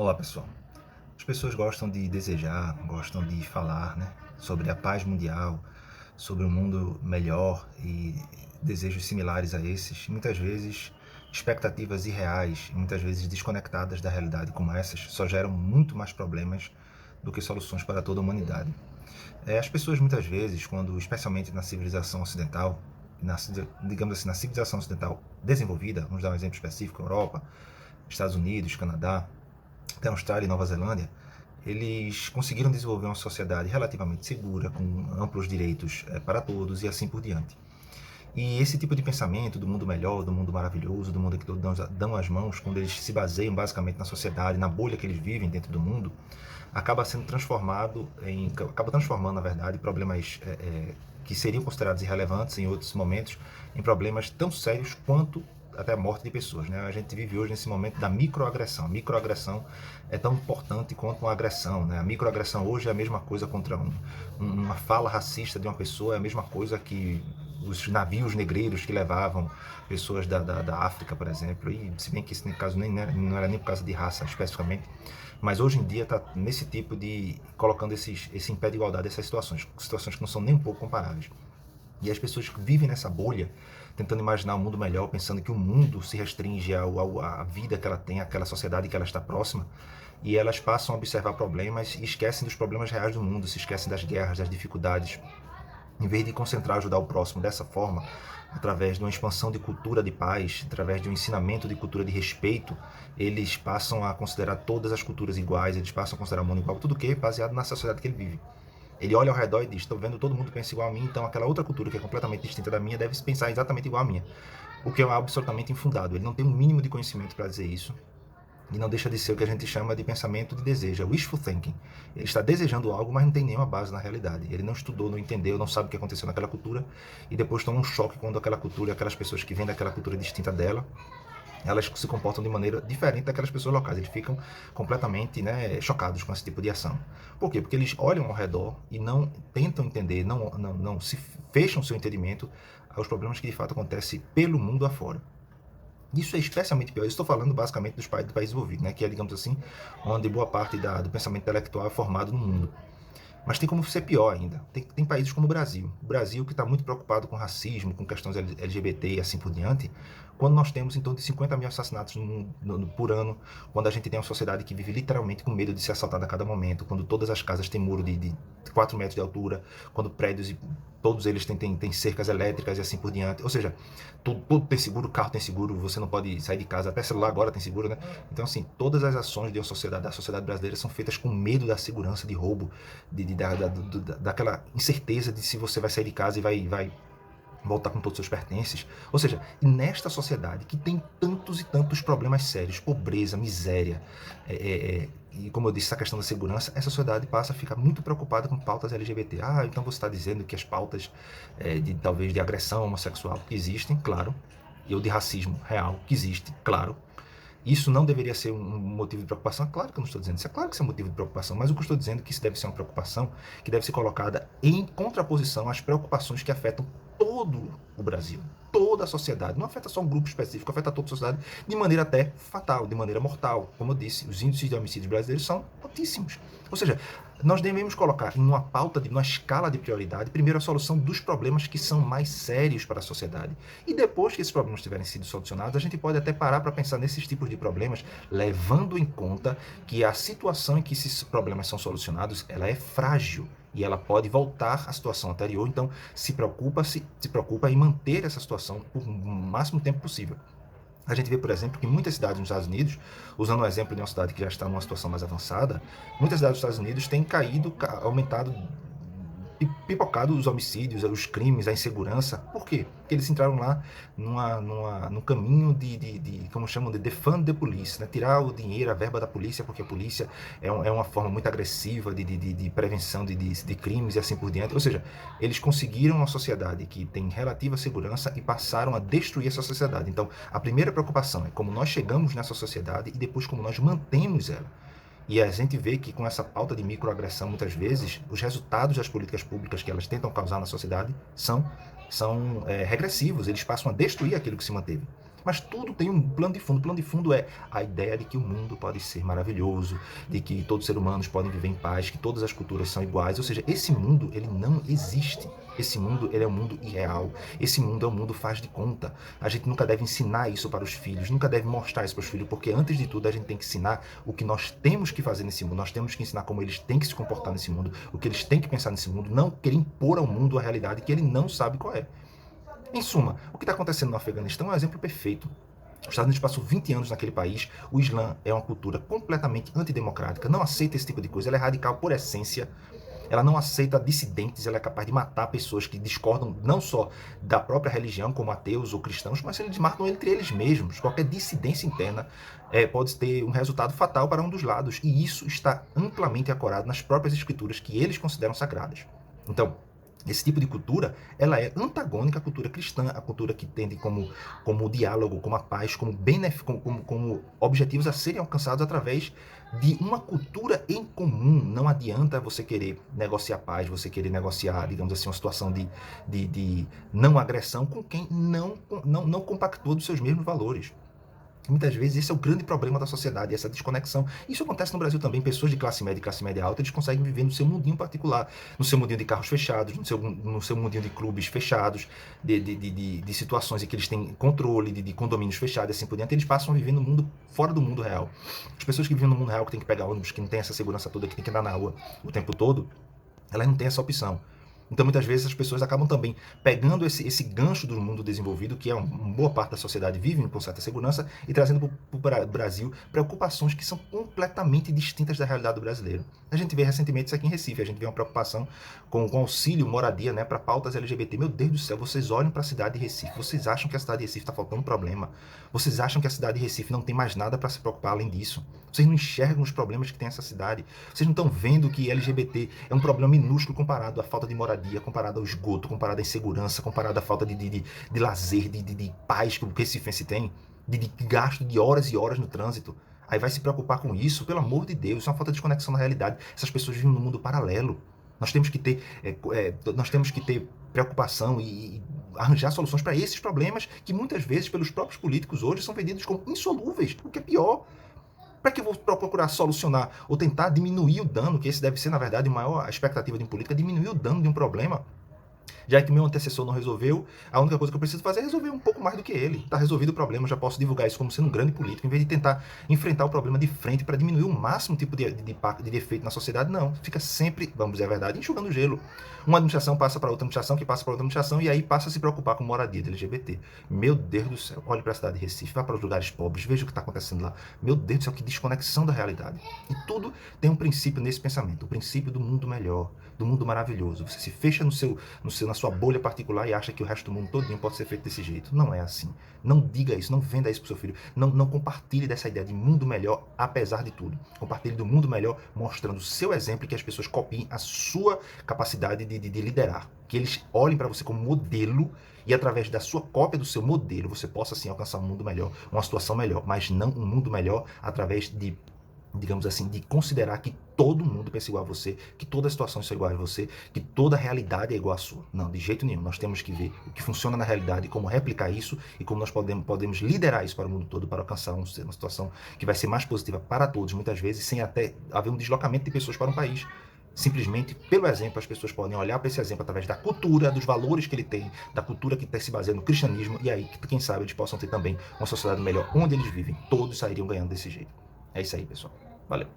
Olá pessoal, as pessoas gostam de desejar, gostam de falar, né, sobre a paz mundial, sobre um mundo melhor e desejos similares a esses, muitas vezes expectativas irreais, muitas vezes desconectadas da realidade como essas, só geram muito mais problemas do que soluções para toda a humanidade. As pessoas muitas vezes, quando, especialmente na civilização ocidental, digamos assim, na civilização ocidental desenvolvida, vamos dar um exemplo específico, Europa, Estados Unidos, Canadá, até Austrália e Nova Zelândia, eles conseguiram desenvolver uma sociedade relativamente segura, com amplos direitos para todos e assim por diante. E esse tipo de pensamento do mundo melhor, do mundo maravilhoso, do mundo que todos dão as mãos, quando eles se baseiam basicamente na sociedade, na bolha que eles vivem dentro do mundo, acaba transformando, na verdade, problemas que seriam considerados irrelevantes em outros momentos, em problemas tão sérios quanto até a morte de pessoas, né? A gente vive hoje nesse momento da microagressão. A microagressão é tão importante quanto uma agressão, né? A microagressão hoje é a mesma coisa contra uma fala racista de uma pessoa, é a mesma coisa que os navios negreiros que levavam pessoas da África, por exemplo, e se bem que esse caso não era nem por causa de raça especificamente, mas hoje em dia está nesse tipo de colocando esse em pé de igualdade essas situações que não são nem um pouco comparáveis. E as pessoas que vivem nessa bolha, tentando imaginar um mundo melhor, pensando que o mundo se restringe à vida que ela tem, àquela sociedade que ela está próxima, e elas passam a observar problemas e esquecem dos problemas reais do mundo, se esquecem das guerras, das dificuldades. Em vez de concentrar ajudar o próximo dessa forma, através de uma expansão de cultura de paz, através de um ensinamento de cultura de respeito, eles passam a considerar todas as culturas iguais, eles passam a considerar o mundo igual, tudo o que baseado na sociedade que ele vive. Ele olha ao redor e diz: estou vendo todo mundo pensa igual a mim, então aquela outra cultura que é completamente distinta da minha deve pensar exatamente igual a minha. O que é absolutamente infundado. Ele não tem um mínimo de conhecimento para dizer isso. E não deixa de ser o que a gente chama de pensamento de desejo, wishful thinking. Ele está desejando algo, mas não tem nenhuma base na realidade. Ele não estudou, não entendeu, não sabe o que aconteceu naquela cultura e depois toma um choque quando aquela cultura, aquelas pessoas que vêm daquela cultura distinta dela, elas se comportam de maneira diferente daquelas pessoas locais. Eles ficam completamente, né, chocados com esse tipo de ação. Por quê? Porque eles olham ao redor e não tentam entender, não se fecham seu entendimento aos problemas que de fato acontecem pelo mundo afora. Isso é especialmente pior. Eu estou falando basicamente do país desenvolvido, né, que é, digamos assim, onde boa parte do pensamento intelectual é formado no mundo. Mas tem como ser pior ainda. Tem países como o Brasil. O Brasil que está muito preocupado com racismo, com questões LGBT e assim por diante, quando nós temos em torno de 50 mil assassinatos por ano, quando a gente tem uma sociedade que vive literalmente com medo de ser assaltada a cada momento, quando todas as casas têm muro de 4 metros de altura, quando prédios, todos eles têm cercas elétricas e assim por diante. Ou seja, tudo tem seguro, carro tem seguro, você não pode sair de casa, até celular agora tem seguro, né? Então, assim, todas as ações de uma sociedade, da sociedade brasileira são feitas com medo da segurança, de roubo, daquela incerteza de se você vai sair de casa e vai voltar com todos os seus pertences. Ou seja, nesta sociedade que tem tantos e tantos problemas sérios, pobreza, miséria, e como eu disse, essa questão da segurança, essa sociedade passa a ficar muito preocupada com pautas LGBT. Ah, então você está dizendo que as pautas talvez de agressão homossexual que existem, claro, ou de racismo real que existe, claro, isso não deveria ser um motivo de preocupação? Claro que eu não estou dizendo isso, é claro que isso é um motivo de preocupação, mas o que eu estou dizendo é que isso deve ser uma preocupação que deve ser colocada em contraposição às preocupações que afetam todo o Brasil, toda a sociedade. Não afeta só um grupo específico, afeta toda a sociedade de maneira até fatal, de maneira mortal. Como eu disse, os índices de homicídios brasileiros são altíssimos. Ou seja, nós devemos colocar em uma pauta, numa escala de prioridade, primeiro a solução dos problemas que são mais sérios para a sociedade. E depois que esses problemas tiverem sido solucionados, a gente pode até parar para pensar nesses tipos de problemas, levando em conta que a situação em que esses problemas são solucionados, ela é frágil e ela pode voltar à situação anterior. Então, se preocupa em manter essa situação por o máximo tempo possível. A gente vê, por exemplo, que muitas cidades nos Estados Unidos, usando o exemplo de uma cidade que já está numa situação mais avançada, muitas cidades dos Estados Unidos têm aumentado, pipocado os homicídios, os crimes, a insegurança. Por quê? Porque eles entraram lá num caminho como chamam, de defund the police, né? Tirar o dinheiro, a verba da polícia, porque a polícia é uma forma muito agressiva de prevenção de crimes e assim por diante. Ou seja, eles conseguiram uma sociedade que tem relativa segurança e passaram a destruir essa sociedade. Então, a primeira preocupação é como nós chegamos nessa sociedade e depois como nós mantemos ela. E a gente vê que com essa pauta de microagressão, muitas vezes, os resultados das políticas públicas que elas tentam causar na sociedade são regressivos, eles passam a destruir aquilo que se manteve. Mas tudo tem um plano de fundo. O plano de fundo é a ideia de que o mundo pode ser maravilhoso, de que todos os seres humanos podem viver em paz, que todas as culturas são iguais. Ou seja, esse mundo, ele não existe. Esse mundo, ele é um mundo irreal. Esse mundo é um mundo faz de conta. A gente nunca deve ensinar isso para os filhos, nunca deve mostrar isso para os filhos, porque antes de tudo a gente tem que ensinar o que nós temos que fazer nesse mundo. Nós temos que ensinar como eles têm que se comportar nesse mundo, o que eles têm que pensar nesse mundo, não querer impor ao mundo a realidade que ele não sabe qual é. Em suma, o que está acontecendo no Afeganistão é um exemplo perfeito. Os Estados Unidos passou 20 anos naquele país, o Islã é uma cultura completamente antidemocrática, não aceita esse tipo de coisa, ela é radical por essência, ela não aceita dissidentes, ela é capaz de matar pessoas que discordam não só da própria religião, como ateus ou cristãos, mas eles matam entre eles mesmos. Qualquer dissidência interna pode ter um resultado fatal para um dos lados, e isso está amplamente ancorado nas próprias escrituras que eles consideram sagradas. Então, esse tipo de cultura, ela é antagônica à cultura cristã, a cultura que tende como o diálogo, como a paz, como objetivos a serem alcançados através de uma cultura em comum. Não adianta você querer negociar paz, você querer negociar, digamos assim, uma situação de não agressão com quem não compactua dos seus mesmos valores. Muitas vezes esse é o grande problema da sociedade, essa desconexão. Isso acontece no Brasil também. Pessoas de classe média e classe média alta, eles conseguem viver no seu mundinho particular, no seu mundinho de carros fechados, no seu mundinho de clubes fechados, de situações em que eles têm controle, de condomínios fechados e assim por diante. Eles passam a viver no mundo fora do mundo real. As pessoas que vivem no mundo real, que tem que pegar ônibus, que não tem essa segurança toda, que tem que andar na rua o tempo todo, elas não têm essa opção. Então, muitas vezes, as pessoas acabam também pegando esse gancho do mundo desenvolvido, que é uma boa parte da sociedade vive com certa segurança, e trazendo para o Brasil preocupações que são completamente distintas da realidade do brasileiro. A gente vê recentemente isso aqui em Recife, a gente vê uma preocupação com auxílio, moradia, né, para pautas LGBT. Meu Deus do céu, vocês olham para a cidade de Recife, vocês acham que a cidade de Recife está faltando um problema, vocês acham que a cidade de Recife não tem mais nada para se preocupar além disso, vocês não enxergam os problemas que tem essa cidade, vocês não estão vendo que LGBT é um problema minúsculo comparado à falta de moradia, comparado ao esgoto, comparado à insegurança, comparado à falta de lazer, de paz que o recifense tem, de gasto de horas e horas no trânsito. Aí vai se preocupar com isso? Pelo amor de Deus, isso é uma falta de desconexão na realidade. Essas pessoas vivem num mundo paralelo. Nós temos que ter preocupação e arranjar soluções para esses problemas que muitas vezes pelos próprios políticos hoje são vendidos como insolúveis, o que é pior. Para que eu vou procurar solucionar ou tentar diminuir o dano, que esse deve ser, na verdade, a maior expectativa de um político, é diminuir o dano de um problema. Já que meu antecessor não resolveu, a única coisa que eu preciso fazer é resolver um pouco mais do que ele. Está resolvido o problema, eu já posso divulgar isso como sendo um grande político, em vez de tentar enfrentar o problema de frente para diminuir o máximo tipo de defeito na sociedade. Não, fica sempre, vamos dizer a verdade, enxugando gelo. Uma administração passa para outra administração, que passa para outra administração, e aí passa a se preocupar com moradia de LGBT. Meu Deus do céu, olhe para a cidade de Recife, vá para os lugares pobres, veja o que está acontecendo lá. Meu Deus do céu, que desconexão da realidade. E tudo tem um princípio nesse pensamento, o princípio do mundo melhor, do mundo maravilhoso. Você se fecha na sua bolha particular e acha que o resto do mundo todinho pode ser feito desse jeito. Não é assim. Não diga isso, não venda isso para o seu filho. Não compartilhe dessa ideia de mundo melhor, apesar de tudo. Compartilhe do mundo melhor, mostrando o seu exemplo e que as pessoas copiem a sua capacidade de liderar. Que eles olhem para você como modelo e através da sua cópia do seu modelo você possa assim alcançar um mundo melhor, uma situação melhor, mas não um mundo melhor através de, digamos assim, de considerar que todo mundo pensa igual a você, que todas as situações são iguais a você, que toda a realidade é igual a sua. Não, de jeito nenhum. Nós temos que ver o que funciona na realidade, como replicar isso e como nós podemos liderar isso para o mundo todo, para alcançar uma situação que vai ser mais positiva para todos, muitas vezes, sem até haver um deslocamento de pessoas para um país. Simplesmente, pelo exemplo, as pessoas podem olhar para esse exemplo através da cultura, dos valores que ele tem, da cultura que se baseia no cristianismo, e aí, quem sabe, eles possam ter também uma sociedade melhor onde eles vivem. Todos sairiam ganhando desse jeito. É isso aí, pessoal. Valeu.